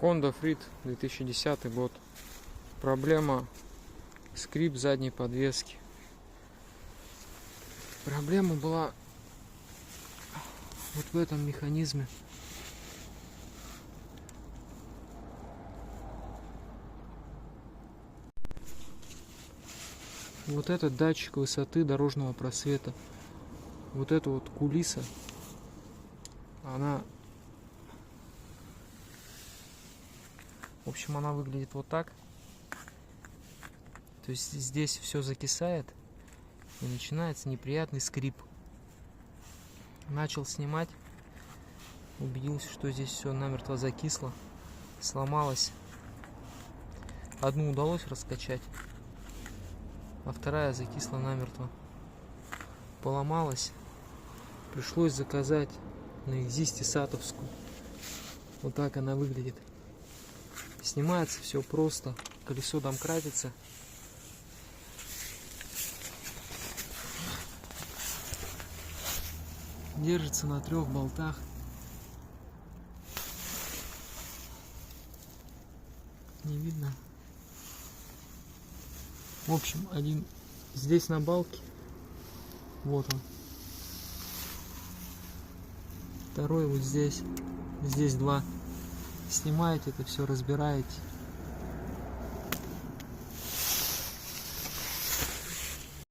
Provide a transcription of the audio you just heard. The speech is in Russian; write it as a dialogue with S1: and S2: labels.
S1: Honda Freed 2010 год. Проблема скрип задней подвески. Проблема была вот в этом механизме. Вот этот датчик высоты дорожного просвета. Вот эта вот кулиса, она, в общем, она выглядит вот так. То есть здесь все закисает и начинается неприятный скрип. Начал снимать, убедился, что здесь все намертво закисло, сломалось. Одну удалось раскачать, а вторая закисла намертво, поломалась. Пришлось заказать на Экзисте сатовскую. Вот так она выглядит. Снимается все просто. Колесо домкратится. Держится на 3 болтах. Не видно. В общем, один здесь на балке. Вот он. Второй вот здесь. Здесь 2. Снимаете это все, разбираете.